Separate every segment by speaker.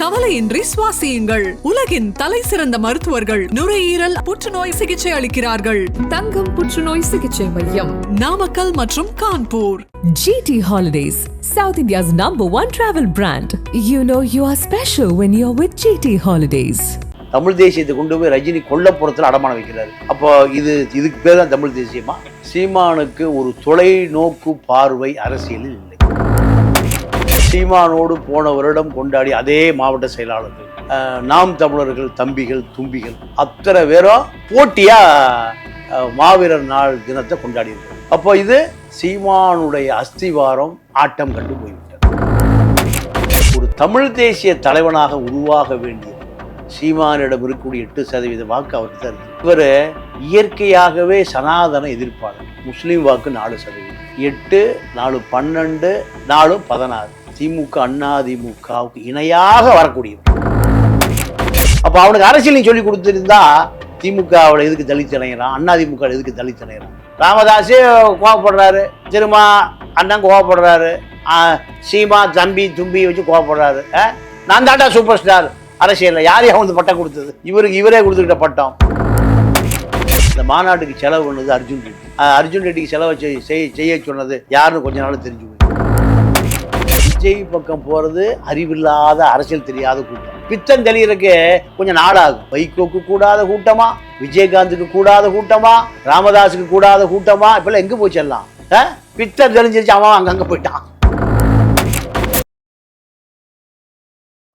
Speaker 1: கவலையின்றி சுவாசியுங்கள். உலகின் தலை சிறந்த மருத்துவர்கள் நுரையீரல் புற்றுநோய் சிகிச்சை அளிக்கிறார்கள்.
Speaker 2: தங்கம் புற்றுநோய் சிகிச்சை மையம்,
Speaker 1: நாமக்கல் மற்றும் Kanpur.
Speaker 2: GT Holidays, South India's #1 travel brand. You know you are special when you're with GT Holidays.
Speaker 3: Tamil தேசியத்தை கொண்டு போய் ரஜினி கொல்லப்புறத்தில் அடமானம் வைக்கிறாரு. அப்போ இதுக்கு பேர் தான் தமிழ் தேசியமா? சீமானுக்கு ஒரு தொலைநோக்கு பார்வை அரசியலில் இல்லை. சீமானோடு போன வருடம் கொண்டாடி அதே மாவட்ட செயலாளர்கள், நாம் தமிழர்கள் தம்பிகள் தும்பிகள் அத்தனை பேரும் போட்டியா மாவீரர் நாள் தினத்தை கொண்டாடி இருக்காங்க. அப்போ இது சீமானுடைய அஸ்திவாரம் ஆட்டம் கண்டு போய்விட்டது. ஒரு தமிழ் தேசிய தலைவனாக உருவாக வேண்டிய சீமானிடம் இருக்கக்கூடிய 8% வாக்கு அவருக்கு தான் இருக்கு. இவர் இயற்கையாகவே சனாதன எதிர்ப்பாளர். முஸ்லீம் வாக்கு 4%, 8, 4, 12, 4, 16. திமுக அதிமுகவுக்கு இணையாக வரக்கூடியவர். அப்ப அவனுக்கு அரசியல் நீ சொல்லி கொடுத்திருந்தா திமுகவில் எதுக்கு தலித் இணைகிறான், அதிமுக எதுக்கு தலித் இணைகிறான்? ராமதாஸே கோவப்படுறாரு, திருமா அண்ணன் கோவப்படுறாரு, சீமா தம்பி தும்பி வச்சு கோவப்படுறாரு. நான் தாண்டா சூப்பர் ஸ்டார் அரசியல்ல. யாரையும் வந்து பட்டம் கொடுத்தது? இவரே கொடுத்துக்கிட்ட பட்டம். இந்த மாநாட்டுக்கு செலவு பண்ணது அர்ஜுன் ரெட்டி. அர்ஜுன் ரெட்டிக்கு செலவு செய்ய சொன்னது யாருன்னு கொஞ்ச நாள் தெரிஞ்சு போய். விஜய் பக்கம் போறது அறிவில்லாத அரசியல் தெரியாத கூட்டம். பித்தம் தெளியறதுக்கு கொஞ்சம் நாளாகும். வைகோக்கு கூடாத கூட்டமா, விஜயகாந்துக்கு கூடாத கூட்டமா, ராமதாஸுக்கு கூடாத கூட்டமா, இப்பெல்லாம் எங்க போய் செல்லாம்? பித்தம் தெரிஞ்சிருச்சு, அவன் அங்கங்க போயிட்டான்.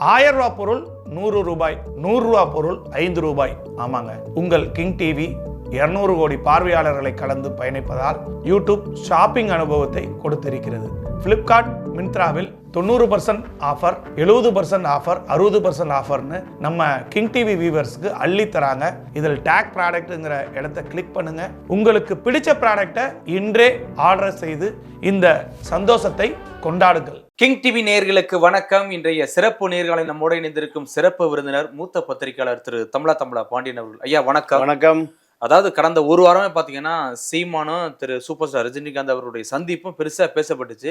Speaker 4: 1000 ரூபாய் பொருள் 100 ரூபாய், 100 ரூபாய் பொருள் 5 ரூபாய். ஆமாங்க, உங்கள் கிங் டிவி 200 கோடி பார்வையாளர்களை கடந்து பயணிப்பதால் யூடியூப் ஷாப்பிங் அனுபவத்தை கொடுத்திருக்கிறது. பிளிப்கார்ட், மிந்த்ராவில் 90% ஆஃபர், 70% ஆஃபர், 60% ஆஃபர்னு நம்ம கிங் டிவி வியூவர்ஸ்க்கு அள்ளி தராங்க. இதில் டேக் ப்ராடக்ட்ங்கிற இடத்தை கிளிக் பண்ணுங்க. உங்களுக்கு பிடிச்ச ப்ராடக்டை இன்றே ஆர்டர் செய்து இந்த சந்தோஷத்தை கொண்டாடுங்கள்.
Speaker 5: கிங் டிவி நேயர்களுக்கு வணக்கம். இன்றைய சிறப்பு நேயர்களை நம்மோடு இணைந்திருக்கும் சிறப்பு விருந்தினர் மூத்த பத்திரிகையாளர் திரு தமிழா பாண்டியன் அவர்கள். ஐயா வணக்கம்.
Speaker 3: வணக்கம்.
Speaker 5: அதாவது கடந்த ஒரு வாரமே பார்த்தீங்கன்னா சீமானும் திரு சூப்பர் ஸ்டார் ரஜினிகாந்த் அவருடைய சந்திப்பும் பெருசாக பேசப்பட்டுச்சு.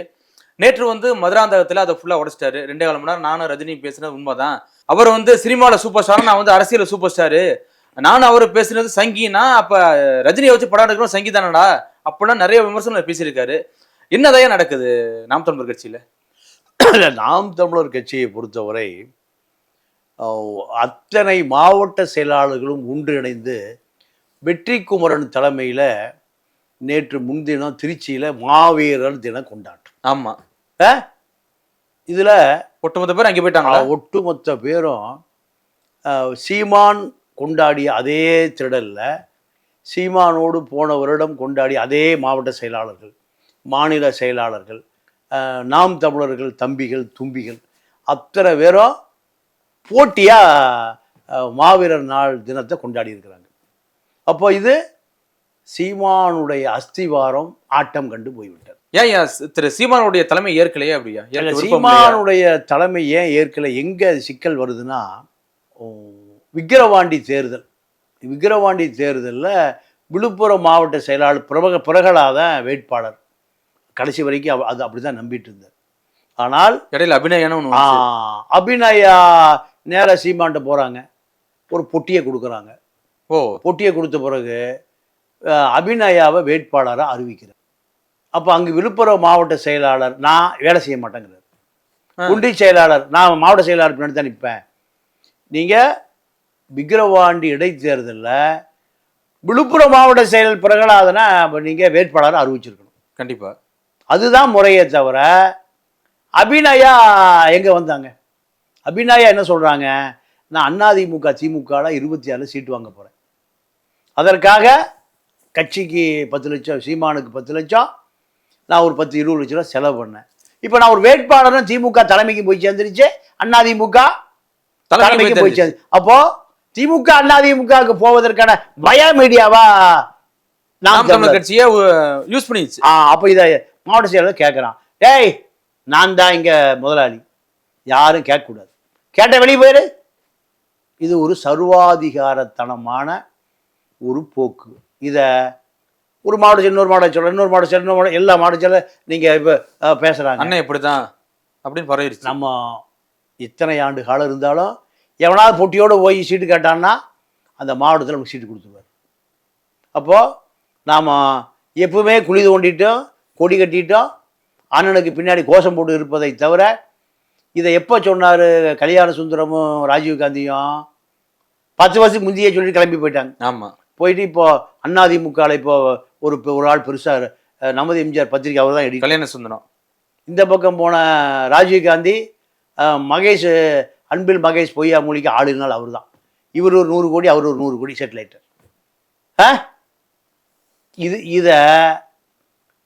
Speaker 5: நேற்று மதுராந்தகத்தில் அதை ஃபுல்லாக உடைச்சிட்டாரு. 2.25 மணி நேரம் நானும் ரஜினி பேசினது உண்மைதான். அவர் சினிமாவில் சூப்பர் ஸ்டார், நான் அரசியல் சூப்பர் ஸ்டாரு, நானும் அவர் பேசுனது சங்கினா அப்போ ரஜினியை வச்சு படம் எடுக்கணும் சங்கி தானடா அப்படின்னா நிறைய விமர்சனம் பேசியிருக்காரு. என்னதையா நடக்குது நாம் தமிழர் கட்சியில்?
Speaker 3: நாம் தமிழர் கட்சியை பொறுத்தவரை அத்தனை மாவட்ட செயலாளர்களும் ஒன்றிணைந்து வெற்றி குமரன் தலைமையில் நேற்று முன்தினம் திருச்சியில் மாவீரர் தினம் கொண்டாட்டம்.
Speaker 5: ஆமாம்,
Speaker 3: இதில்
Speaker 5: ஒட்டுமொத்த பேர் அங்கே போயிட்டாங்க.
Speaker 3: ஒட்டுமொத்த பேரும் சீமான் கொண்டாடிய அதே திடலில் சீமானோடு போன வருடம் கொண்டாடிய அதே மாவட்ட செயலாளர்கள், மாநில செயலாளர்கள், நாம் தமிழர்கள் தம்பிகள் தும்பிகள் அத்தனை பேரும் போட்டியாக மாவீரர் நாள் தினத்தை கொண்டாடி இருக்கிறாங்க. அப்போ இது சீமானுடைய அஸ்திவாரம் ஆட்டம் கண்டு போய்விட்டது.
Speaker 5: ஏன் திரு சீமானுடைய தலைமை ஏற்கலையே? அப்படியா?
Speaker 3: சீமானுடைய தலைமை ஏன் ஏற்கலை? எங்க சிக்கல் வருதுன்னா, விக்கிரவாண்டி தேர்தலில் விழுப்புரம் மாவட்ட செயலாளர் பிரகலாத வேட்பாளர் கடைசி வரைக்கும் அது அப்படிதான் நம்பிட்டு இருந்தார். ஆனால்
Speaker 5: இடையில
Speaker 3: அபிநயா நேர சீமான்ட்ட போறாங்க, ஒரு பொட்டியை கொடுக்குறாங்க. பொட்டியை கொடுத்த பிறகு அபிநயாவை வேட்பாளராக அறிவிக்கிறார். அப்போ அங்கே விழுப்புரம் மாவட்ட செயலாளர் நான் வேலை செய்ய மாட்டேங்கிறார். குண்டி செயலாளர் நான் மாவட்ட செயலாளர் பின்னாடி தான் நிற்பேன். நீங்கள் விக்கிரவாண்டி இடைத்தேர்தலில் விழுப்புரம் மாவட்ட செயலர் பிரகலாதனை நீங்கள் வேட்பாளராக அறிவிச்சிருக்கணும்.
Speaker 5: கண்டிப்பாக
Speaker 3: அதுதான் முறையே தவிர அபிநயா எங்கே வந்தாங்க? அபிநயா என்ன சொல்கிறாங்க? நான் அதிமுக திமுகவில் 26 சீட்டு வாங்க போகிறேன், அதற்காக கட்சிக்கு 10 லட்சம், சீமானுக்கு 10 லட்சம், நான் ஒரு 10-20 லட்ச ரூபா செலவு பண்ணேன். இப்போ நான் ஒரு வேட்பாளரும் திமுக தலைமைக்கு போய் சேர்ந்துருச்சு, அதிமுக தலைமைக்கு போய் சேர்ந்து. அப்போ திமுக அதிமுகவுக்கு போவதற்கான பய மீடியாவா நாம் தமிழர்
Speaker 5: கட்சியை யூஸ் பண்ணிச்சு.
Speaker 3: அப்போ இதை மாவட்ட செயலாளர் கேட்குறான், ஏய் நான் தான் இங்கே முதலாளி, யாரும் கேட்கக்கூடாது, கேட்ட வெளியே போயிரு. இது ஒரு சர்வாதிகாரத்தனமான ஒரு போக்கு. இதை ஒரு மாவட்ட இன்னொரு மாவட்ட சொல்ல, இன்னொரு மாவட்ட சொல்ல, இன்னொரு எல்லா மாவட்ட சொல்ல நீங்கள் இப்போ பேசுகிறாங்க.
Speaker 5: அண்ணன் எப்படி தான் அப்படின்னு பரவிடுச்சு.
Speaker 3: நம்ம இத்தனை ஆண்டு காலம் இருந்தாலும் எவனாவது போட்டியோடு போய் சீட்டு கேட்டான்னா அந்த மாவட்டத்தில் நமக்கு சீட்டு கொடுத்துருவார். அப்போது நாம் எப்பவுமே குழி தோண்டிட்டோம், கொடி கட்டிட்டோம், அண்ணனுக்கு பின்னாடி கோஷம் போட்டு இருப்பதை தவிர, இதை எப்போ சொன்னார் கல்யாண சுந்தரமும் ராஜீவ்காந்தியும் 10 வருஷத்துக்கு முந்தையே சொல்லி கிளம்பி போயிட்டாங்க.
Speaker 5: ஆமாம்,
Speaker 3: போயிட்டு இப்போது அதிமுகவில் ஒரு ஆள் பெருசாக நமது எம்ஜிஆர் பத்திரிகை அவர் தான் எடிட்டர்.
Speaker 5: கல்யாண சுந்தரம்.
Speaker 3: இந்த பக்கம் போன ராஜீவ்காந்தி மகேஷ், அன்பில் மகேஷ் பொய்யா மொழிக்கு ஆளுநாள் அவர் தான். இவர் ஒரு 100 கோடி, அவர் ஒரு 100 கோடி சேட்டலைட்டர். இதை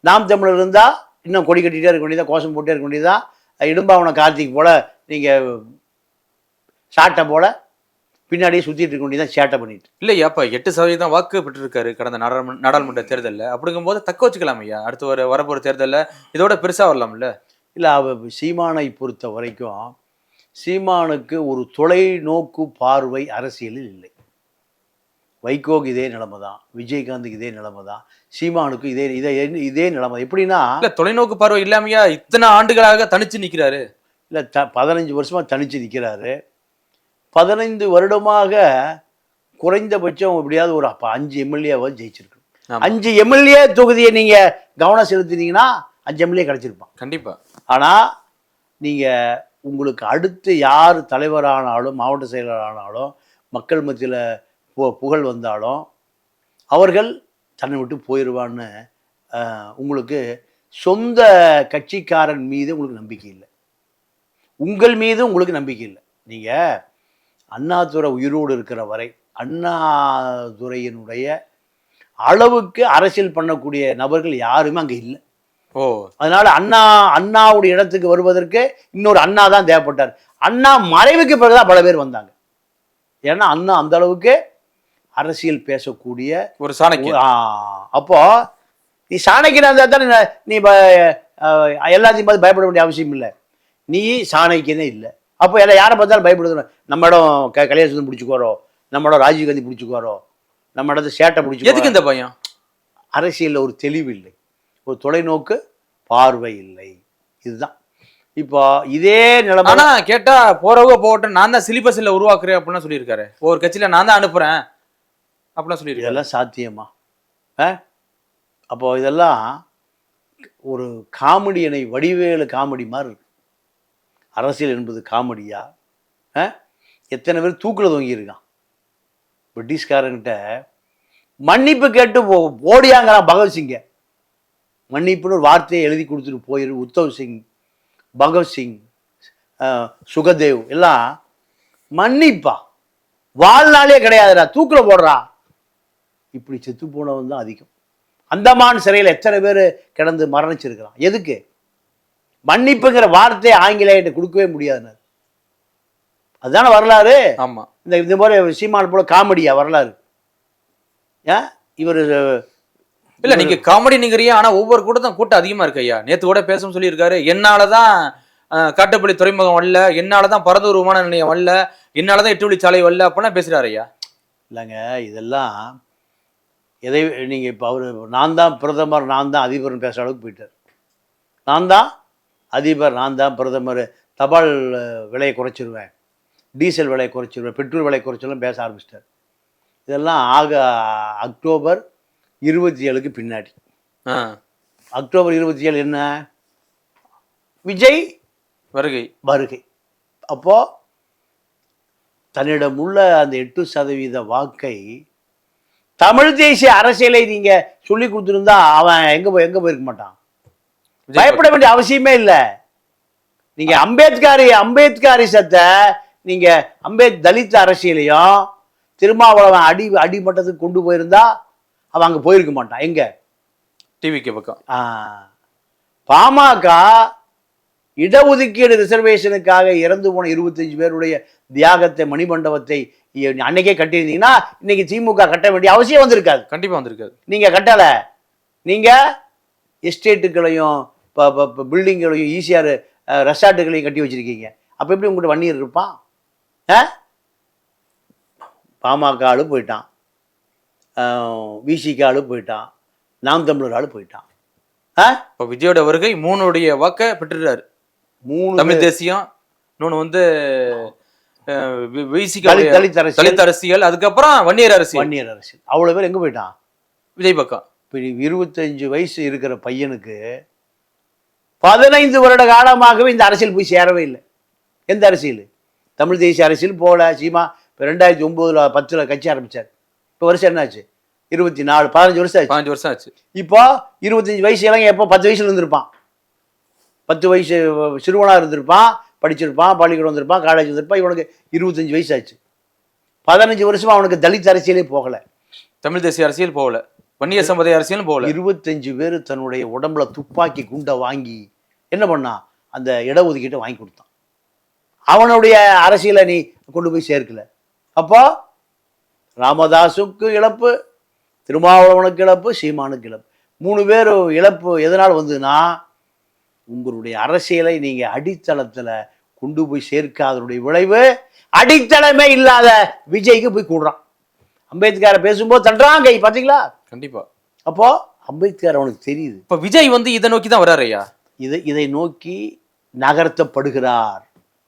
Speaker 3: நாம் தமிழர் இருந்தால் இன்னும் கொடி கட்டிகிட்டே இருக்க வேண்டியதான், கோஷம் போட்டே இருக்க வேண்டியதான். இடும்பாவன கார்த்திக் போல் நீங்கள் சாட்டை போல் பின்னாடியே சுற்றிட்டு இருக்க வேண்டியதான், சேட்டை பண்ணிட்டு.
Speaker 5: இல்லையா, அப்போ 8% வாக்கு பெற்றிருக்காரு கடந்த நாடாளுமன்ற தேர்தலில். அப்படிங்கும்போது தக்க வச்சுக்கலாம் ஐயா, அடுத்து வரப்போகிற தேர்தலில் இதோட பெருசாக வரலாம்ல.
Speaker 3: இல்லை, சீமானை பொறுத்த வரைக்கும் சீமானுக்கு ஒரு தொலைநோக்கு பார்வை அரசியலில் இல்லை. வைகோக்கு இதே நிலைமை தான், விஜயகாந்துக்கு இதே நிலைமை தான், சீமானுக்கு இதே நிலைமை. எப்படின்னா
Speaker 5: தொலைநோக்கு பார்வை இல்லாமையா இத்தனை ஆண்டுகளாக தனிச்சு நிற்கிறாரு?
Speaker 3: இல்லை, 15 வருஷமாக தனிச்சு நிற்கிறாரு. 15 வருடமாக குறைந்தபட்சம் எப்படியாவது ஒரு 5 எம்எல்ஏவாவது ஜெயிச்சிருக்கணும். 5 எம்எல்ஏ தொகுதியை நீங்கள் கவனம் செலுத்தினீங்கன்னா 5 எம்எல்ஏ கிடச்சிருப்பான்
Speaker 5: கண்டிப்பாக.
Speaker 3: ஆனால் நீங்கள் உங்களுக்கு அடுத்து யார் தலைவரானாலும், மாவட்ட செயலரானாலும், மக்கள் மத்தியில் புகழ் வந்தாலும் அவர்கள் தன்னை விட்டு போயிடுவான்னு உங்களுக்கு சொந்த கட்சிக்காரன் மீது உங்களுக்கு நம்பிக்கை இல்லை, உங்கள் மீது உங்களுக்கு நம்பிக்கை இல்லை. நீங்கள் அண்ணாதுரை உயிரோடு இருக்கிற வரை அண்ணாதுரையினுடைய அளவுக்கு அரசியல் பண்ணக்கூடிய நபர்கள் யாருமே அங்கே இல்லை. அதனால அண்ணாவுடைய இடத்துக்கு வருவதற்கு இன்னொரு அண்ணா தான் தேவைப்பட்டார். அண்ணா மறைவுக்கு பிறகுதான் பல பேர் வந்தாங்க. ஏன்னா அண்ணா அந்த அளவுக்கு அரசியல் பேசக்கூடிய ஒரு சாணக்கியன். அப்போ நீ சாணக்கியனா இருந்தா தானே நீ எல்லாத்தையும் பார்த்து பயப்பட வேண்டிய அவசியம் இல்லை. நீ சாணக்கியனே இல்லை. அப்போ எல்லாம் யாரை பார்த்தாலும் பயப்படுது. நம்ம இடம் கல்யாண சுந்தரம் பிடிச்சிக்குவாரோ, நம்ம இடம் ராஜீவ்காந்தி பிடிச்சிக்குவாரோ, நம்ம இடத்த சேட்டை பிடிச்சி.
Speaker 5: எதுக்கு இந்த பயம்?
Speaker 3: அரசியலில் ஒரு தெளிவு இல்லை, ஒரு தொலைநோக்கு பார்வை இல்லை. இதுதான் இப்போ இதே நிலைமை.
Speaker 5: ஆனா கேட்டா போறவங்க போகட்டும், நான் தான் சிலிபஸ்ல உருவாக்குறேன் அப்படின்னா சொல்லியிருக்காரு. ஒரு கட்சியில நான் தான் அனுப்புறேன் அப்படின்னா சொல்லியிருக்காரு.
Speaker 3: இதெல்லாம் சாத்தியமா? அப்போ இதெல்லாம் ஒரு காமெடியனை வடிவேலு காமெடி மாதிரி இருக்கு. அரசியல் என்பது காமெடியா? எத்தனை பேர் தூக்கில் தொங்கியிருக்கான். பிரிட்டிஷ்காரங்கிட்ட மன்னிப்பு கேட்டு ஓடியாங்கிறான் பகத்சிங்க. மன்னிப்புன்னு ஒரு வார்த்தையை எழுதி கொடுத்துட்டு போயிரு. உத்தவ் சிங், பகத்சிங், சுகதேவ் எல்லாம் மன்னிப்பா, வாழ்நாளே கிடையாதுடா, தூக்கில் போடுறா. இப்படி செத்து போனவன் தான் அதிகம். அந்தமான் சிறையில் எத்தனை பேர் கிடந்து மரணிச்சிருக்கிறான். எதுக்கு? மன்னிப்புங்கிற வார்த்தையை ஆங்கிலேயிட்ட கொடுக்கவே முடியாதுன்னு. அதுதானே வரலாறு.
Speaker 5: ஆமா,
Speaker 3: இந்த மாதிரி சீமான் போல காமெடியா வரலாறு? இவர்
Speaker 5: இல்ல, நீங்க காமெடி நிகரியா, ஆனா ஒவ்வொரு கூட்டம் அதிகமா இருக்கு ஐயா. நேத்து கூட பேசவும் சொல்லியிருக்காரு, என்னாலதான் காட்டுப்பள்ளி துறைமுகம் வரல, என்னாலதான் பரந்தூர் விமான நிலையம் வரல, என்னாலதான் 8 வழிச்சாலை வரல அப்படின்னா பேசுறாரு ஐயா. இல்லைங்க, இதெல்லாம் எதை நீங்க இப்ப அவரு நான் தான் பிரதமர், நான் தான் அதிபர்னு பேசுற அளவுக்கு போயிட்டார். நான் தான் அதிபர், நான் தான் பிரதமர், தபால் விலையை குறைச்சிருவேன், டீசல் விலையை குறைச்சிருவேன், பெட்ரோல் விலையை குறைச்சிருவேன் பேச ஆரம்பிச்சிட்டார். இதெல்லாம் அக்டோபர் 27க்கு பின்னாடி. அக்டோபர் 27 என்ன? விஜய் வருகை. அப்போ தன்னிடம் உள்ள அந்த 8% வாக்கை தமிழ் தேசிய அரசியலை நீங்க சொல்லி கொடுத்துருந்தா அவன் எங்க போயிருக்க மாட்டான். பயப்பட வேண்டிய அவசியமே இல்லை. நீங்க அம்பேத்கரிசத்தை நீங்க தலித் அரசியலையும் திருமாவளவன் அடிமட்டத்துக்கு கொண்டு போயிருந்தா அவன் அங்க போயிருக்க மாட்டான். எங்க? டிவிக்கு பக்கம்.
Speaker 3: பாமக இடஒதுக்கீடு ரிசர்வேஷனுக்காக இறந்து போன 25 பேருடைய தியாகத்தை, மணிமண்டபத்தை அன்னைக்கே கட்டியிருந்தீங்கன்னா இன்னைக்கு திமுக கட்ட வேண்டிய அவசியம் வந்திருக்காது.
Speaker 5: கண்டிப்பா வந்திருக்காது.
Speaker 3: நீங்க கட்டல. நீங்க எஸ்டேட்டுகளையும் பில்டிங்களையும் ஈஸியார் ரெசார்ட்டுகளையும் கட்டி வச்சிருக்கீங்க. அப்ப எப்படி உங்கள்கிட்ட வன்னியர் இருப்பான்? பாமக ஆளு போயிட்டான், விசிக ஆளு போயிட்டான், நாம் தமிழர் ஆளு போயிட்டான்.
Speaker 5: விஜயோட வருகை 3 வாக்க பெற்றுறாரு.
Speaker 3: 3
Speaker 5: தமிழ் தேசியம், இன்னொன்னு வந்து
Speaker 3: தலித் அரசியல்.
Speaker 5: தலித் அரசியல், அதுக்கப்புறம் வன்னியர் அரசியல்.
Speaker 3: வன்னியர் அரசியல். அவ்வளோ பேர் எங்கே போயிட்டான்?
Speaker 5: விஜய் பக்கம்.
Speaker 3: இப்போ 25 வயசு இருக்கிற பையனுக்கு 15 வருட காலமாகவே இந்த அரசியல் போய் சேரவே இல்லை. எந்த அரசியல்? தமிழ் தேசிய அரசியல் போல. சீமா இப்போ 2009 10 கட்சி ஆரம்பித்தார். இப்போ வருஷம் என்னாச்சு? 24, 15 வருஷம் ஆச்சு.
Speaker 5: 15 வருஷம் ஆச்சு.
Speaker 3: இப்போ 25 வயசு இளைஞன் எப்போ 10 வயசுல இருந்திருப்பான். 10 வயசு சிறுவனாக இருந்திருப்பான், படிச்சிருப்பான், பள்ளிக்கூடம் வந்திருப்பான், காலேஜ் வந்திருப்பான். இவனுக்கு 25 வயசு ஆச்சு. 15 வருஷமா அவனுக்கு தலித் அரசியலே போகலை,
Speaker 5: தமிழ் தேசிய அரசியல் போகல, வன்னியர் சமுதாய அரசியலும் போகல.
Speaker 3: 25 பேர் தன்னுடைய உடம்புல துப்பாக்கி குண்டை வாங்கி என்ன பண்ணான்? அந்த இடஒதுக்கீட்டை வாங்கி கொடுத்தான். அவனுடைய அரசியலை நீ கொண்டு போய் சேர்க்கல. அப்போ ராமதாஸுக்கு இழப்பு, திருமாவளவனுக்கு இழப்பு, சீமானுக்கு இழப்பு. 3 பேர் இழப்பு எதனால் வந்ததுன்னா, உங்களுடைய அரசியலை நீங்க அடித்தளத்துல கொண்டு போய் சேர்க்காதனுடைய விளைவு அடித்தளமே இல்லாத விஜய்க்கு போய் கூடுறான். அம்பேத்கரை பேசும்போது தண்டுறான் கை, பாத்தீங்களா?
Speaker 5: கண்டிப்பா.
Speaker 3: அப்போ அம்பேத்கர் அவனுக்கு தெரியுது.
Speaker 5: இப்ப விஜய் வந்து இதை நோக்கி தான் வர்றாரு ஐயா.
Speaker 3: இதை நோக்கி நகர்த்தப்படுகிறார்.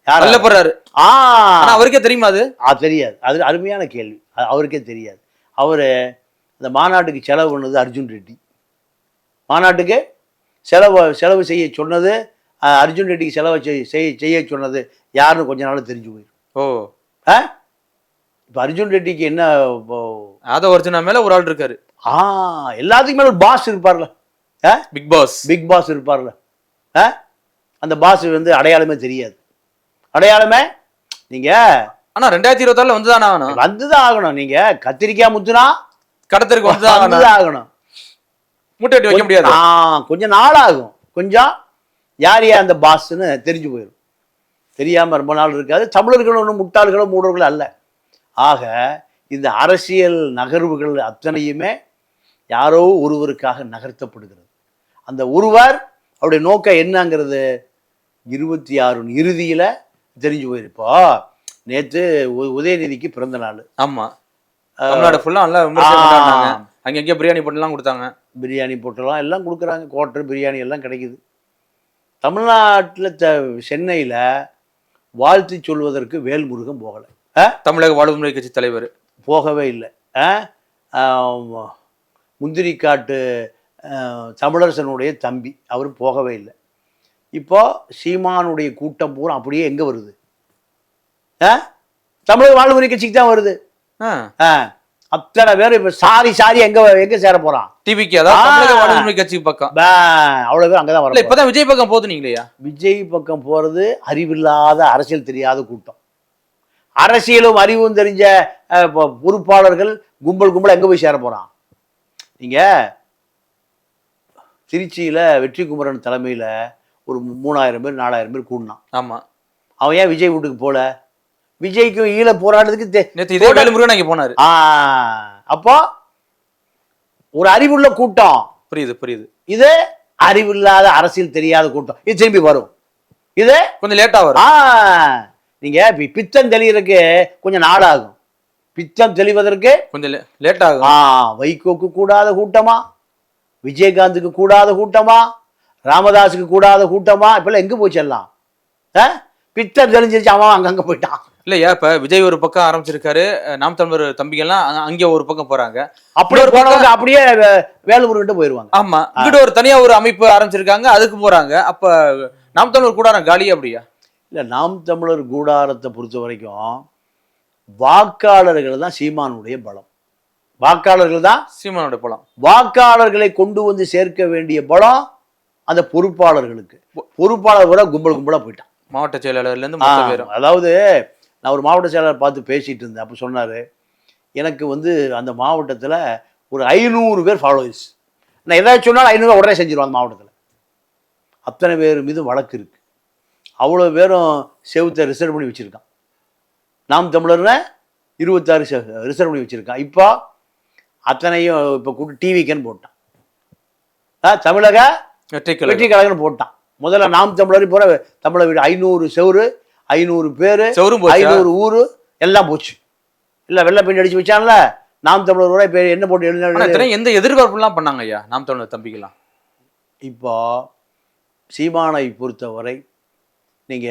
Speaker 5: தள்ளப்படுறாரு. ஆனா அவருக்கே தெரியுமா? அது
Speaker 3: தெரியாது. அது அருமையான கேள்வி. அவருக்கே தெரியாது. அவரு இந்த மாநாட்டுக்கு செலவு பண்ணது அர்ஜுன் ரெட்டி. மாநாட்டுக்கு செலவு செய்ய சொன்னது அர்ஜுன் ரெட்டிக்கு செலவு செய்ய சொன்னது யாருன்னு கொஞ்ச நாள் தெரிஞ்சு போயிடும்.
Speaker 5: ஓ,
Speaker 3: இப்போ அர்ஜுன் ரெட்டிக்கு என்ன,
Speaker 5: ஆதவ அர்ஜுனா மேல ஒரு ஆள் இருக்காரு.
Speaker 3: எல்லாத்துக்கும் மேல ஒரு பாஸ் இருப்பார்ல, பிக் பாஸ் இருப்பார்ல. அந்த பாஸ் வந்து அடையாளமே தெரியாது. அடையாளமே நீங்க
Speaker 5: ஆனா 2026
Speaker 3: வந்துதான் ஆகணும். நீங்க கத்திரிக்காய் முத்துனா
Speaker 5: கடத்திற்கு வந்துதான்
Speaker 3: ஆகணும்.
Speaker 5: மூட்டை வெட்டி வைக்க முடியாது.
Speaker 3: கொஞ்சம் நாள் ஆகும். கொஞ்சம் யார் அந்த பாஸ்ன்னு தெரிஞ்சு போயிடும். தெரியாம ரொம்ப நாள் இருக்காது. தமிழர்கள் ஒன்றும் முட்டாள்களோ மூடர்களோ அல்ல. ஆக இந்த அரசியல் நகர்வுகள் அத்தனையுமே யாரோ ஒருவருக்காக நகர்த்தப்படுகிறது. அந்த ஒருவர் அவருடைய நோக்கம் என்னங்கிறது 26 இறுதியில தெரிஞ்சு போயிருப்போ. நேற்று உதயநிதிக்கு பிறந்த நாள்.
Speaker 5: ஆமா, தமிழ்நாடு ஃபுல்லா நல்லா விமர்சனம். அங்கங்கே பிரியாணி போட்டுலாம் கொடுத்தாங்க.
Speaker 3: பிரியாணி போட்டுலாம் எல்லாம் கொடுக்குறாங்க. குவார்டர் பிரியாணி எல்லாம் கிடைக்குது. தமிழ்நாட்டில் சென்னையில் வாழ்த்து சொல்வதற்கு வேல்முருகன் போகலை.
Speaker 5: தமிழக வாழ்வுமுறை கட்சி தலைவர்
Speaker 3: போகவே இல்லை. முந்திரிக்காட்டு தமிழரசனுடைய தம்பி அவர் போகவே இல்லை. இப்போ சீமானுடைய கூட்டம் பூரா அப்படியே எங்கே வருது? தமிழக வாழ்வுமுறை கட்சிக்கு தான் வருது. அத்தனை பேர் இப்ப சாரி எங்க சேர போறான்?
Speaker 5: டிவிக்கு. அதாவது கட்சி பக்கம்
Speaker 3: அவ்வளவு பேர் அங்கதான் வர.
Speaker 5: இப்பதான் விஜய் பக்கம் போகுது. நீங்களா
Speaker 3: விஜய் பக்கம் போறது அறிவில்லாத, அரசியல் தெரியாத கூட்டம். அரசியலும் அறிவும் தெரிஞ்ச பொறுப்பாளர்கள் கும்பல் எங்க போய் சேர போறான்? நீங்க திருச்சியில வெற்றி குமரன் தலைமையில ஒரு 3000 பேர் 4000 பேர் கூடினான்.
Speaker 5: ஆமா,
Speaker 3: அவன் ஏன் விஜய் வீட்டுக்கு போல? விஜய்க்கும் ஈழ போராட்டத்துக்கு
Speaker 5: போனாரு.
Speaker 3: அப்போ ஒரு அறிவுள்ள கூட்டம்.
Speaker 5: புரியுது.
Speaker 3: இது அறிவில்லாத, அரசியல் தெரியாத கூட்டம். இது திரும்பி வரும். இது
Speaker 5: கொஞ்சம் லேட்டா வரும்.
Speaker 3: நீங்க பித்தம் தெளிவதற்கு கொஞ்சம் நாள் ஆகும். பித்தம் தெளிவதற்கு கொஞ்சம்
Speaker 5: லேட் ஆகும்.
Speaker 3: வைகோக்கு கூடாத கூட்டமா, விஜயகாந்துக்கு கூடாத கூட்டமா, ராமதாஸுக்கு கூடாத கூட்டமா, இப்பெல்லாம் எங்க போச்சு எல்லாம்? பித்தம் தெளிஞ்சிருச்சு, அவன் அங்கங்க போயிட்டான்.
Speaker 5: இல்லையா, இப்ப விஜய் ஒரு பக்கம் ஆரம்பிச்சிருக்காரு, நாம் தமிழர் தம்பிகள்லாம் அங்கே ஒரு பக்கம் போறாங்க.
Speaker 3: அப்படியே போனவங்க அப்படியே வேலுமுருகிட்ட போயிருவாங்க.
Speaker 5: ஆமா, இங்கிட்ட ஒரு தனியா ஒரு அமைப்பு ஆரம்பிச்சிருக்காங்க, அதுக்கு போறாங்க. அப்ப நாம் தமிழர் கூடாரம் காலி அப்படியா?
Speaker 3: இல்ல, நாம் தமிழர் கூடாரத்தை பொறுத்த வரைக்கும் வாக்காளர்கள் தான் சீமானுடைய பலம். வாக்காளர்கள் தான்
Speaker 5: சீமானுடைய பலம்.
Speaker 3: வாக்காளர்களை கொண்டு வந்து சேர்க்க வேண்டிய பலம் அந்த பொறுப்பாளர்களுக்கு. பொறுப்பாளர் கூட கும்பலா போயிட்டான்.
Speaker 5: மாவட்ட செயலாளர்ல இருந்து.
Speaker 3: அதாவது நான் ஒரு மாவட்ட செயலாளர் பார்த்து பேசிட்டு இருந்தேன். அப்போ சொன்னாரு, எனக்கு வந்து அந்த மாவட்டத்தில் ஒரு 500 பேர் ஃபாலோவர்ஸ். நான் ஏதாச்சும் சொன்னாலும் 500 உடனே செஞ்சிருவாங்க மாவட்டத்தில். அத்தனை பேர் மீது வழக்கு இருக்கு. அவ்வளோ பேரும் செவுத்தை ரிசர்வ் பண்ணி வச்சிருக்கான். நாம் தமிழர்னு 26 ரிசர்வ் பண்ணி வச்சிருக்கான். இப்போ அத்தனையும் இப்போ கூட்டு டிவிக்குன்னு போட்டான். தமிழக வெற்றி கழகம்னு போட்டான். முதல்ல நாம் தமிழர் போற தமிழ வீடு 500 செவரு, 500 பேரு, 500 ஊரு எல்லாம் போச்சு. இல்ல வெள்ளை பெயிண்ட் அடிச்சு வச்சான்ல நாம் தமிழர் கூட இப்ப என்ன போட்டு எழுதினா
Speaker 5: எந்த எதிர்பார்ப்புலாம் பண்ணாங்க ஐயா நாம் தமிழர் தம்பிக்கலாம்?
Speaker 3: இப்போ சீமானை பொறுத்தவரை நீங்க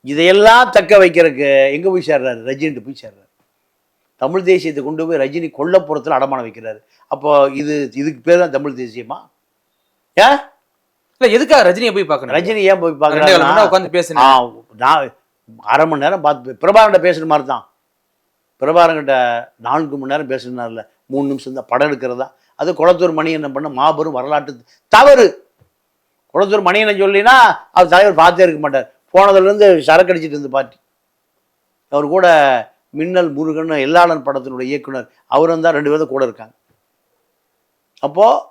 Speaker 3: இதையெல்லாம் தக்க வைக்கிறதுக்கு எங்க போய் சேர்றாரு? ரஜினிட்டு போய் சேர்றாரு. தமிழ் தேசியத்தை கொண்டு போய் ரஜினி கொல்லப்புறத்தில் அடமானம் வைக்கிறாரு. அப்போ இதுக்கு பேர் தான் தமிழ் தேசியமா? ஏன்
Speaker 5: இல்ல எதுக்காக ரஜினியை போய் பார்க்கணும்?
Speaker 3: ரஜினி ஏன் போய்
Speaker 5: 2 மணி நேரம்
Speaker 3: பார்க்கறாரு?
Speaker 5: உட்கார்ந்து பேசினேன்.
Speaker 3: நான் 1/2 மணி நேரம் பார்த்து பிரபாகரன்ட்ட பேசுற மாதிரி தான். பிரபாகரன்கிட்ட 4 மணி நேரம் பேசுனார்ல, 3 நிமிஷம் தான் படம் எடுக்கிறதா. அது குளத்தூர் மணி என்ன பண்ண மாபெரும் வரலாற்று தவறு. குளத்தூர் மணி என்ன சொல்லினா அவர் தலைவர் பார்த்தே இருக்க மாட்டார். போனதுலேருந்து சரக்கு அடிச்சிட்டு இருந்த பார்ட்டி. அவர் கூட மின்னல் முருகன் எல்லாளன் படத்தினுடைய இயக்குனர் அவரும் தான் 2 பேரும் கூட இருக்காங்க. அப்போது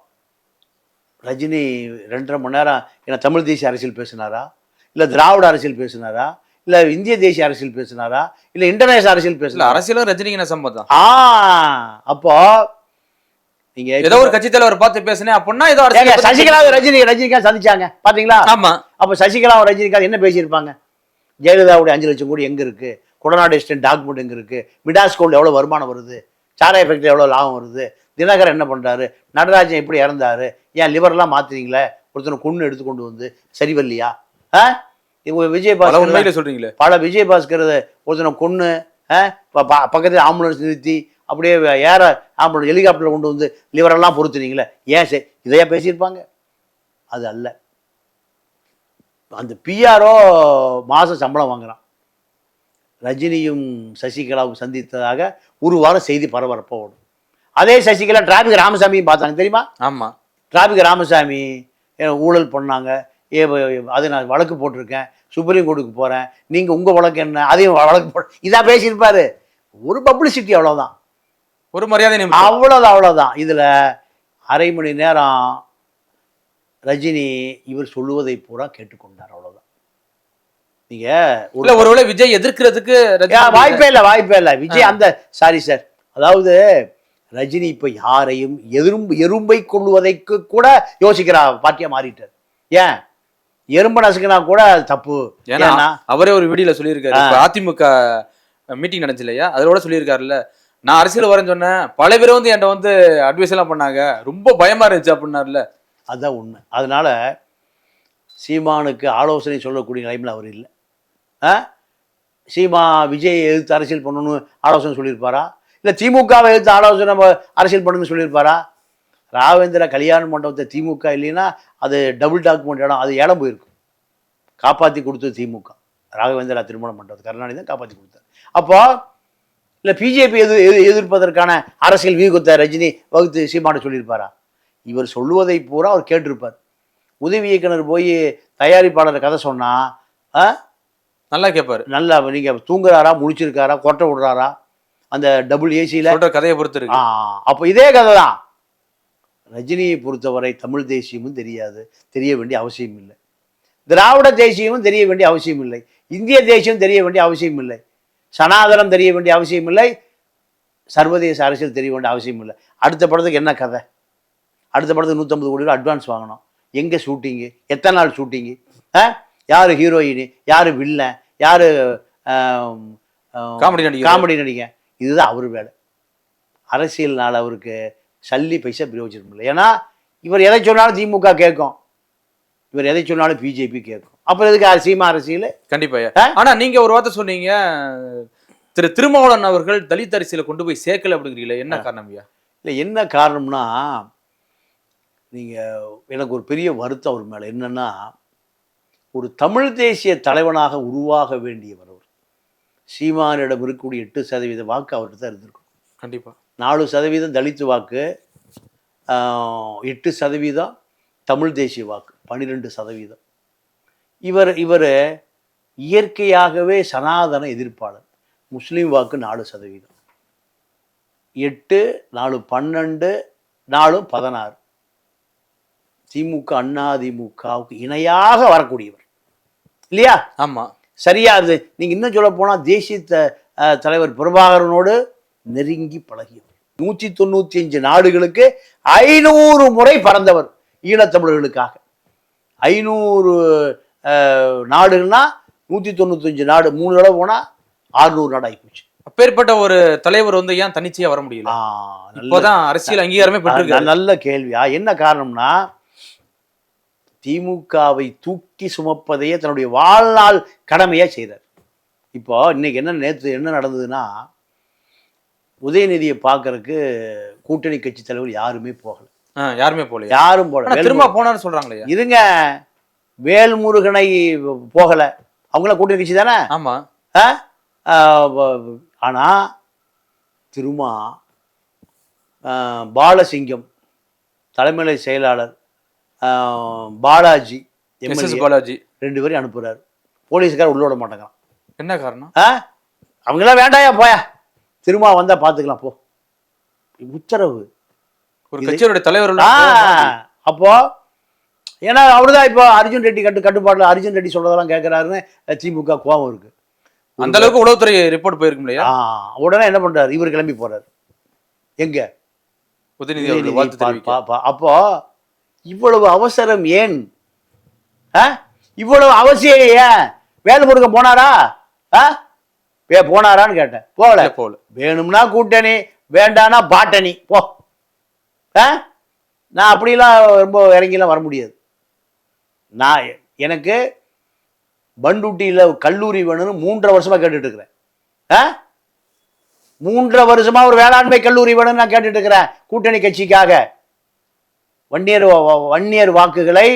Speaker 3: ரஜினி 2.5 மணி நேரம் என்ன தமிழ் தேசிய அரசியல் பேசினாரா, இல்லை திராவிட அரசியல் பேசினாரா, இல்லை இந்திய தேசிய அரசியல் பேசினாரா, இல்லை இன்டர்நேஷனல் அரசியல் பேசினாரா?
Speaker 5: அரசியலும் ரஜினிக்கு என்ன சம்பந்தம்?
Speaker 3: அப்போ நீங்க
Speaker 5: ஏதோ ஒரு கட்சி தலைவர் பார்த்து பேசினேன் அப்படின்னா ஏதோ
Speaker 3: சசிகலா ரஜினிகாந்த் சந்திச்சாங்க பாத்தீங்களா?
Speaker 5: ஆமா.
Speaker 3: அப்ப சசிகலா ரஜினிகாந்த் என்ன பேசியிருப்பாங்க? ஜெயலலிதாவுடைய 5 லட்சம் கோடி எங்க இருக்கு, கொடநாடு எஸ்டேட் டாக்குமெண்ட் எங்க இருக்கு, மிடாஸ்கோல்ல எவ்வளவு வருமானம் வருது, சாராய ஃபேக்டரி எவ்வளவு லாபம் வருது, தினகரன் என்ன பண்றாரு, நடராஜன் எப்படி இறந்தாரு, ஏன் லிவர்லாம் மாத்துறீங்களே, ஒருத்தனை கொண்டு எடுத்து கொண்டு வந்து சரி வரலையா? விஜயபாஸ்கர்
Speaker 5: சொல்றீங்களே,
Speaker 3: பல விஜயபாஸ்கர் ஒருத்தனை கொண்டு பக்கத்தில் ஆம்புலன்ஸ் நிறுத்தி அப்படியே ஏற ஆம்புலன்ஸ் ஹெலிகாப்டர்ல கொண்டு வந்து லிவரெல்லாம் பொறுத்துனீங்களே, ஏன் இதையா பேசியிருப்பாங்க? அது அல்ல. அந்த பிஆர்ஓ மாதம் சம்பளம் வாங்குறான். ரஜினியும் சசிகலாவும் சந்தித்ததாக ஒரு வாரம் செய்தி பரபரப்பாக ஓடும். அதே சசிகலா டிராபிக் ராமசாமியும் பார்த்தாங்க தெரியுமா?
Speaker 5: ஆமாம்.
Speaker 3: டிராபிக் ராமசாமி ஊழல் பண்ணாங்க, அது நான் வழக்கு போட்டிருக்கேன், சுப்ரீம் கோர்ட்டுக்கு போகிறேன், நீங்கள் உங்கள் வழக்கு என்ன, அதையும் வழக்கு போட இதான் பேசியிருப்பாரு. ஒரு பப்ளிசிட்டி, அவ்வளோதான்,
Speaker 5: ஒரு மரியாதை,
Speaker 3: அவ்வளோதான். இதில் 1/2 மணி நேரம் ரஜினி இவர் சொல்லுவதை பூரா கேட்டுக்கொண்டார், அவ்வளோதான். நீங்கள்
Speaker 5: ஒருவேளை விஜய் எதிர்க்கிறதுக்கு
Speaker 3: வாய்ப்பே இல்லை. விஜய் அந்த சாரி சார், அதாவது ரஜினி இப்போ யாரையும் எறும்பை கொள்வதைக்கு கூட யோசிக்கிறா பார்ட்டியா மாறிட்டார். ஏன் எறும்பு நசுக்கினா கூட அது தப்பு.
Speaker 5: ஏன்னா அவரே ஒரு வீடியோல சொல்லியிருக்காரு, அதிமுக மீட்டிங் நடந்துச்சு இல்லையா, அதோட சொல்லியிருக்காருல்ல, நான் அரசியல் வரேன்னு சொன்னேன், பல பேர் வந்து என்கிட்ட வந்து அட்வைஸ் எல்லாம் பண்ணாங்க, ரொம்ப பயமா இருந்துச்சு அப்படின்னாருல.
Speaker 3: அதுதான் உண்மை. அதனால சீமானுக்கு ஆலோசனை சொல்லக்கூடிய நிலைமையில் அவர் இல்லை. சீமா விஜய் எதிர்த்து அரசியல் பண்ணணும்னு ஆலோசனை சொல்லியிருப்பாரா, இல்லை திமுகவை எதிர்த்து ஆலோசனை அரசியல் பண்ணணும்னு சொல்லியிருப்பாரா? ராவேந்திர கல்யாண மண்டபத்தை திமுக இல்லைன்னா அது டபுள் டாக்குமெண்ட் இடம், அது ஏலம் போயிருக்கும். காப்பாற்றி கொடுத்தது திமுக. ராகவேந்திரா திருமண மண்டபத்தை கருணாநிதி தான் காப்பாற்றி கொடுத்தார். அப்போ இல்லை பிஜேபி எதிர்ப்பதற்கான அரசியல் வியூகத்தை ரஜினி வகுத்து சீமானை சொல்லியிருப்பாரா? இவர் சொல்லுவதை பூரா அவர் கேட்டிருப்பார். உதவி இயக்குனர் போய் தயாரிப்பாளர் கதை சொன்னா
Speaker 5: நல்லா கேட்பாரு.
Speaker 3: நல்லா நீங்கள் தூங்குறாரா, முடிச்சிருக்காரா, கொட்டை விடுறாரா, அந்த டபுள் ஏசியில்
Speaker 5: கதையை பொறுத்து இருக்கு.
Speaker 3: அப்போ இதே கதை தான். ரஜினியை பொறுத்தவரை தமிழ் தேசியமும் தெரியாது, தெரிய வேண்டிய அவசியம் இல்லை. திராவிட தேசியமும் தெரிய வேண்டிய அவசியம் இல்லை. இந்திய தேசியம் தெரிய வேண்டிய அவசியம் இல்லை. சனாதனம் தெரிய வேண்டிய அவசியம் இல்லை. சர்வதேச அரசியல் தெரிய வேண்டிய அவசியம் இல்லை. அடுத்த படத்துக்கு என்ன கதை, அடுத்த படத்துக்கு 150 கோடி ரூபா அட்வான்ஸ் வாங்கணும், எங்கே ஷூட்டிங்கு, எத்தனை நாள் ஷூட்டிங்கு, யார் ஹீரோயின், யார் வில்லன், யார் காமெடி நடிகை, இதுதான் அவர் வேலை. அரசியல்னால் அவருக்கு சல்லி பைசா பிரயோஜனம் இல்லை. ஏன்னா இவர் எதை சொன்னாலும் திமுக கேட்கும், இவர் எதை சொன்னாலும் பிஜேபி கேட்கும். அப்புறம் எதுக்கு சீமா அரசியல்?
Speaker 5: கண்டிப்பா. ஆனா நீங்க ஒரு வார்த்தை சொன்னீங்க, திருமாவளவன் அவர்கள் தலித் அரசியலை கொண்டு போய் சேர்க்கல அப்படிங்கிறீங்களா, என்ன காரணம்?
Speaker 3: இல்லை, என்ன காரணம்னா, நீங்கள் எனக்கு ஒரு பெரிய வருத்தம் அவர் மேலே. என்னன்னா, ஒரு தமிழ் தேசிய தலைவனாக உருவாக வேண்டியவர் அவர். சீமானிடம் இருக்கக்கூடிய 8% வாக்கு அவர்கிட்ட தான் இருந்திருக்கும்.
Speaker 5: கண்டிப்பாக
Speaker 3: 4% தலித்து வாக்கு, 8% தமிழ் தேசிய வாக்கு, 12%. இவர் இயற்கையாகவே சனாதன எதிர்ப்பாளர். முஸ்லீம் வாக்கு 4%. 8, 4, 12, 4, 16. திமுக அதிமுகவுக்கு இணையாக வரக்கூடியவர் இல்லையா?
Speaker 5: ஆமா,
Speaker 3: சரியா? அது நீங்க இன்னும் சொல்ல போனா தேசிய தலைவர் பிரபாகரனோடு நெருங்கி பழகியவர். 195 நாடுகளுக்கு 500 முறை பறந்தவர் ஈழத்தமிழர்களுக்காக. 500 நாடுகள்னா 195 நாடு, 3 தடவை போனா 600 நாடு ஆகிப்போச்சு.
Speaker 5: அப்பேற்பட்ட ஒரு தலைவர் வந்து ஏன் தனிச்சையா வர முடியல? இப்போதான் அரசியல் அங்கீகாரமே பெற்றிருக்காரு.
Speaker 3: நல்ல கேள்வியா. என்ன காரணம்னா, திமுகவை தூக்கி சுமப்பதையே தன்னுடைய வாழ்நாள் கடமையா செய்தார். இப்போ இன்னைக்கு நேற்று என்ன நடந்ததுன்னா, உதயநிதியை பார்க்கறதுக்கு கூட்டணி கட்சி தலைவர் யாருமே போகல.
Speaker 5: யாருமே போகல.
Speaker 3: யாரும் போகல.
Speaker 5: திரும்ப போனான்னு சொல்றாங்களே.
Speaker 3: இதுங்க வேல்முருகனை போகல. அவங்களாம் கூட்டணி கட்சி தானே.
Speaker 5: ஆமா.
Speaker 3: ஆனா திருமா பாலசிங்கம் தலைமை செயலாளர், பாலாஜி
Speaker 5: பாலாஜி
Speaker 3: 2 பேரையும் அனுப்புறாரு. போலீஸ்கார் உள்ள விட மாட்டேங்கிறான்.
Speaker 5: என்ன காரணம்?
Speaker 3: அவங்களாம் வேண்டாயா, போயா, திரும்ப வந்தா பாத்துக்கலாம் போ, உத்தரவு.
Speaker 5: ஒரு கட்சியோட தலைவர்.
Speaker 3: அப்போ ஏன்னா அவருதான் இப்போ அர்ஜுன் ரெட்டி கட்டுப்பாடுல அர்ஜுன் ரெட்டி சொல்றதெல்லாம் கேட்கிறாருன்னு திமுக கோபம் இருக்கு.
Speaker 5: அந்த அளவுக்கு உளவுத்துறை ரிப்போர்ட் போயிருக்கும் இல்லையா?
Speaker 3: உடனே என்ன பண்றாரு, இவர் கிளம்பி போறாரு. எங்க
Speaker 5: உதயநிதி வாழ்த்து தெரிவிக்க.
Speaker 3: அப்போ இவ்வளவு அவசரம் ஏன்? இவ்வளவு அவசியம் ஏன்? வேல்முருகன் போனாரா? போனாரான்னு கேட்டேன். போகல. வேணும்னா கூட்டணி, வேண்டானா பாட்டணி போ. நான் அப்படிலாம் ரொம்ப இறங்கிலாம் வர முடியாது. நான் எனக்கு பண்டுட்டியில் கல்லூரி வேணும்னு 3.5 வருஷமா கேட்டுட்டு இருக்கிறேன். 3.5 வருஷமா ஒரு வேளாண்மை கல்லூரி வேணும்னு நான் கேட்டுட்டு இருக்கிறேன் கூட்டணி கட்சிக்காக. வன்னியர் வாக்குகளை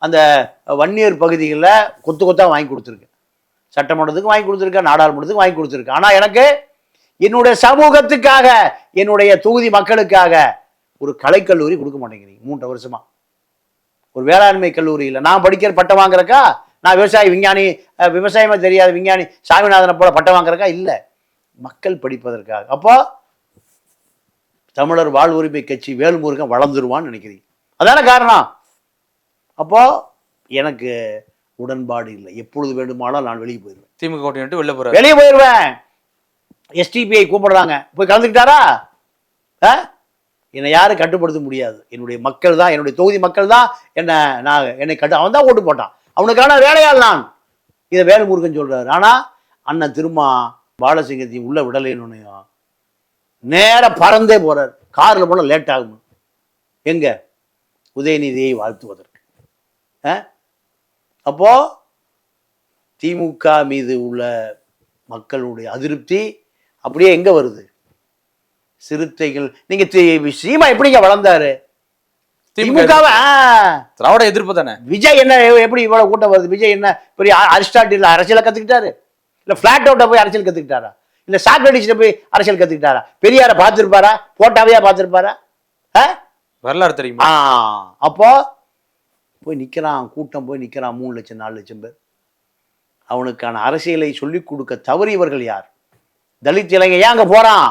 Speaker 3: அந்த வன்னியர் பகுதிகளில் கொத்து கொத்தா வாங்கி கொடுத்துருக்கேன். சட்டமன்றத்துக்கு வாங்கி கொடுத்துருக்கேன், நாடாளுமன்றத்துக்கு வாங்கி கொடுத்துருக்கேன். ஆனால் எனக்கு என்னுடைய சமூகத்துக்காக, என்னுடைய தொகுதி மக்களுக்காக ஒரு கலைக்கல்லூரி கொடுக்க மாட்டேங்கிறீங்க 3 வருஷமா. ஒரு வேளாண்மை கல்லூரியில் நான் படிக்கிற பட்டம் வாங்குறக்கா? நான் விவசாய விஞ்ஞானி, விவசாயமே தெரியாத விஞ்ஞானி சாமிநாதனை போல பட்டம் வாங்குறக்கா? இல்லை, மக்கள் படிப்பதற்காக. அப்போ தமிழர் வாழ்வுரிமை கட்சி வேல்முருகன் வளர்ந்துருவான்னு நினைக்கிறீங்க, அதான காரணம். அப்போ எனக்கு உடன்பாடு இல்லை. எப்பொழுது வேண்டுமானாலும் நான் வெளியே போயிடுவேன்.
Speaker 5: திமுக கூட்டணி வெளியே
Speaker 3: போயிடுவேன். STPI கூப்பிடுறாங்க, போய் கலந்துக்கிட்டாரா? என்னை யாரும் கட்டுப்படுத்த முடியாது. என்னுடைய மக்கள் தான், என்னுடைய தொகுதி மக்கள் தான் என்னை அவன் தான் ஓட்டு போட்டான். அவனுக்கான வேலையால் நான். இதை வேல்முருகன் சொல்றாரு. ஆனா அண்ணன் திரும்ப பாலசிங்கத்தையும் உள்ள விடலைன்னு நேர பறந்தே போறாரு. கார்ல போன லேட் ஆகும். எங்க உதயநிதியை வாழ்த்துவதற்கு. அப்போ திமுக மீது உள்ள மக்களுடைய அதிருப்தி அப்படியே எங்க வருது? சிறுத்தைகள். நீங்க சீமா எப்படிங்க வளர்ந்தாரு? திமுகவை
Speaker 5: திராவிட எதிர்ப்பு தானே.
Speaker 3: விஜய் என்ன எப்படி இவ்வளவு கூட்டம் வருது? விஜய் என்ன பெரிய அரிஸ்டாட்டில் அரசியலை கத்துக்கிட்டாரு? இல்ல பிளாட் அவுட்ட போய் அரசியல் கத்துக்கிட்டாரா? இல்ல சாக்ரட்டிஸ்ட போய் அரசியல் கத்துக்கிட்டாரா? பெரியார பார்த்திருப்பாரா? போட்டாவையா பார்த்திருப்பாரா?
Speaker 5: வரலாறு தெரியுமா?
Speaker 3: அப்போ போய் நிக்கிறான், கூட்டம் போய் நிக்கிறான், 3 லட்சம் 4 லட்சம் பேர். அவனுக்கான அரசியலை சொல்லிக் கொடுக்க தவறியவர்கள் யார்? தலித் இளைஞர் ஏன் அங்க போறான்?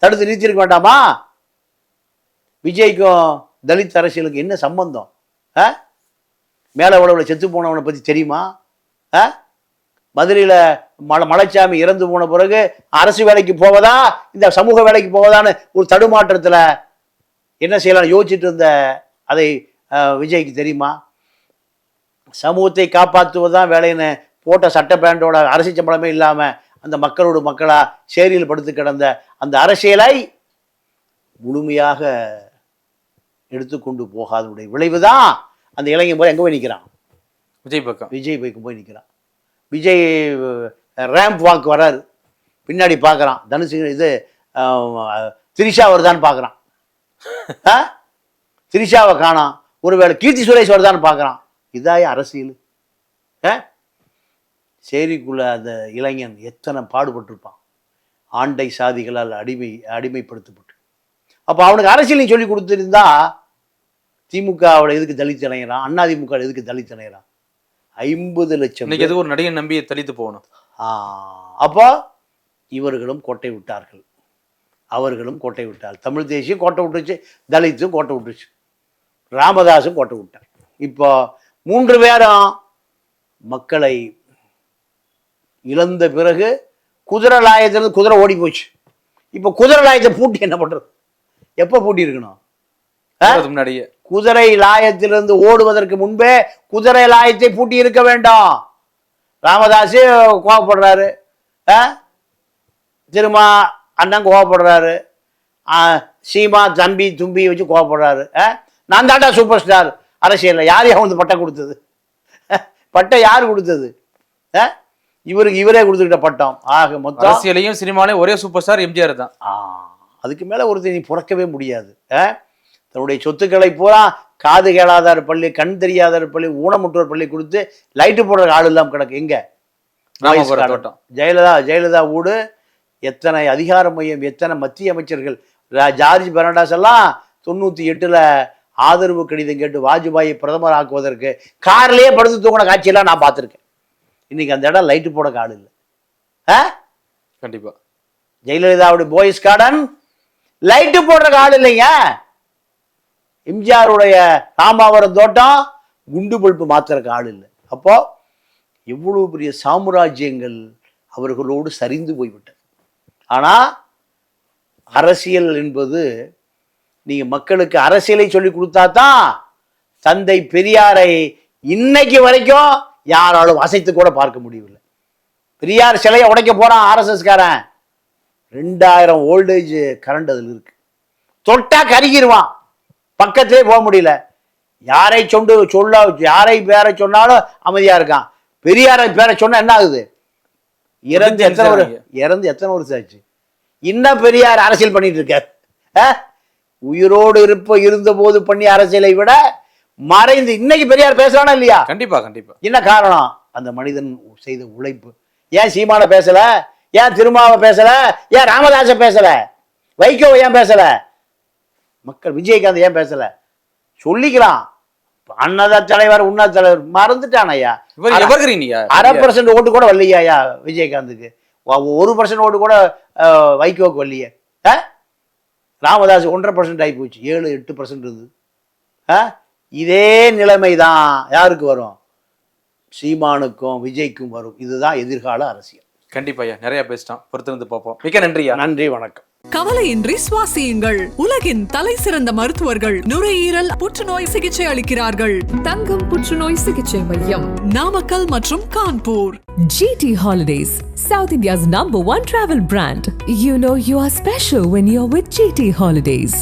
Speaker 3: தடுத்து நிறுத்திருக்க வேண்டாமா? விஜய்க்கும் தலித் அரசியலுக்கு என்ன சம்பந்தம்? மேல உழவுல செத்து போனவனை பத்தி தெரியுமா? மதுரையில மலைச்சாமி இறந்து போன பிறகு அரசு வேலைக்கு போவதா, இந்த சமூக வேலைக்கு போவதான்னு ஒரு தடுமாற்றத்துல என்ன செய்யலாம் யோசிச்சுட்டு இருந்த அதை விஜய்க்கு தெரியுமா? சமூகத்தை காப்பாற்றுவதுதான் வேலைன்னு போட்ட சட்ட பேண்டோட அரசியல் சம்பளமே இல்லாம அந்த மக்களோட மக்களா சேரியில் படுத்து கிடந்த அந்த அரசியலை முழுமையாக எடுத்துக்கொண்டு போகாதனுடைய விளைவுதான் அந்த இளைஞன் போய் எங்க போய் நிற்கிறான்? விஜய் பக்கம் போய் நிற்கிறான். விஜய் ரேம்ப் வாக் வராரு, பின்னாடி பார்க்குறான் தனுஷ், இது திரிஷா வருதான்னு பார்க்குறான். திரிஷாவை காணாம். ஒருவேளை கீர்த்தி சுரேஷ் வருதான்னு பார்க்குறான். இதாய அரசியல். சேரிக்குள்ள அந்த இளைஞன் எத்தனை பாடுபட்டிருப்பான், ஆண்டை சாதிகளால் அடிமைப்படுத்தப்பட்டு. அப்போ அவனுக்கு அரசியலையும் சொல்லி கொடுத்துருந்தா திமுகவோட எதுக்கு தலித் இளைஞரான், அதிமுக எதுக்கு தலித் இளைஞரான்? 50 லட்சம்
Speaker 5: எதுக்கு ஒரு நடிகை நம்பி தலித்து போகணும்?
Speaker 3: அப்போ இவர்களும் கோட்டை விட்டார்கள், அவர்களும் கோட்டை விட்டார். தமிழ் தேசியம் கோட்டை விட்டுச்சு, தலித்தும் கோட்டை விட்டுச்சு, ராமதாசும் கோட்டை விட்டார். இப்போ 3 பேரும் மக்களை இழந்த பிறகு குதிரை லாயத்திலிருந்து குதிரை ஓடி போச்சு. இப்போ குதிரை லாயத்தை பூட்டி என்ன பண்றது? எப்போ பூட்டி இருக்கணும்?
Speaker 5: முன்னாடியே
Speaker 3: குதிரை லாயத்திலிருந்து ஓடுவதற்கு முன்பே குதிரை லாயத்தை பூட்டி இருக்க வேண்டாம். ராமதாஸ் கோவப்படுறாரு, திரும்ப அண்ணன் கோவப்படுறாரு, சீமா தம்பி தும்பி வச்சு கோவப்படுறாரு. நான் தாண்டா சூப்பர் ஸ்டார் அரசியல்ல. யார் வந்து பட்டம் கொடுத்தது? பட்டம் யார் கொடுத்தது? இவரே கொடுத்துக்கிட்ட பட்டம். ஆக மொத்தம்
Speaker 5: அரசியலையும் சினிமாலையும் ஒரே சூப்பர் ஸ்டார் எம்ஜிஆர் தான்.
Speaker 3: அதுக்கு மேல ஒருத்தர் நீ பிறக்கவே முடியாது. தன்னுடைய சொத்துக்களை பூரா காது கேளாதார் பள்ளி, கண் தெரியாதார் பள்ளி, ஊனமுற்றோர் பள்ளி கொடுத்து லைட்டு போடுற ஆள் இல்லாம கிடக்கு. எங்க ஜெயலலிதா ஊடு, எத்தனை அதிகார மையம், எத்தனை மத்திய அமைச்சர்கள், ஜார்ஜ் பெர்னாண்டஸ் எல்லாம் 98 ஆதரவு கடிதம் கேட்டு வாஜ்பாயை பிரதமர் ஆக்குவதற்கு கார்லயே படுத்து தூங்கின காட்சியெல்லாம் நான் பார்த்துருக்கேன். இன்னைக்கு அந்த இடம் லைட்டு போட காடு இல்லை.
Speaker 5: கண்டிப்பா
Speaker 3: ஜெயலலிதாவுடைய போயஸ் கார்டன் லைட்டு போடுற காடு இல்லைங்க. எம்ஜிஆருடைய ராமாவரம் தோட்டம் குண்டு பல்பு மாத்திரக்கு ஆள் இல்லை. அப்போ எவ்வளவு பெரிய சாம்ராஜ்யங்கள் அவர்களோடு சரிந்து போய்விட்டது. ஆனா அரசியல் என்பது நீங்க மக்களுக்கு அரசியலை சொல்லி கொடுத்தா தான். தந்தை பெரியாரை இன்னைக்கு வரைக்கும் யாராலும் அசைத்து கூட பார்க்க முடியவில்லை. பெரியார் சிலையை உடைக்க போறான் RSS காரன். 2000 வோல்டேஜ் கரண்ட் அதில் இருக்கு. தொட்டா கருகிடுவான், பக்கத்திலே போக முடியல. யாரை பேரை சொன்னாலும் அமைதியா இருக்கான். பெரியாரை பேரை சொன்னா என்ன ஆகுது? இறந்து எத்தனை வருஷம் ஆச்சு? இன்னும் பெரியார் அரசியல் பண்ணிட்டு இருக்கார். உயிரோடு இருந்த போது பண்ணி அரசியலை விட மறைந்து இன்னைக்கு பெரியார் பேசுறானா இல்லையா?
Speaker 5: கண்டிப்பா கண்டிப்பா.
Speaker 3: என்ன காரணம்? அந்த மனிதன் செய்த உழைப்பு. ஏன் சீமான பேசல? ஏன் திருமாவை பேசல? ஏன் ராமதாச பேசல? வைகோ ஏன் பேசல? மக்கள் விஜயகாந்த் ஏன் பேசல? சொல்லிக்கலாம். அண்ணா தலைவர், உண்ணா தலைவர் மறந்துட்டான் ஐயா. 1% ஓட்டு கூட வரலையா விஜயகாந்துக்கு. 1% ஓட்டு கூட வைகோக்கு வரலையே. ராமதாஸ் 1.5% ஆகி போச்சு. 7-8% இருந்தது. இதே நிலைமை தான் யாருக்கு வரும்? சீமானுக்கும் விஜய்க்கும் வரும். இதுதான் எதிர்கால அரசியல்.
Speaker 5: கண்டிப்பா ஐயா, நிறைய பேசிட்டோம். பொறுத்திருந்து பார்ப்போம். மிக்க நன்றியா.
Speaker 3: நன்றி, வணக்கம்.
Speaker 1: கவலையின்றி சுவாசியுங்கள். உலகின் தலை சிறந்த மருத்துவர்கள் நுரையீரல் புற்றுநோய் சிகிச்சை அளிக்கிறார்கள்.
Speaker 2: தங்கம் புற்றுநோய் சிகிச்சை மையம்,
Speaker 1: நாமக்கல் மற்றும் Kanpur.
Speaker 2: GT Holidays, South India's #1 travel brand. You know you are special when you're with GT Holidays.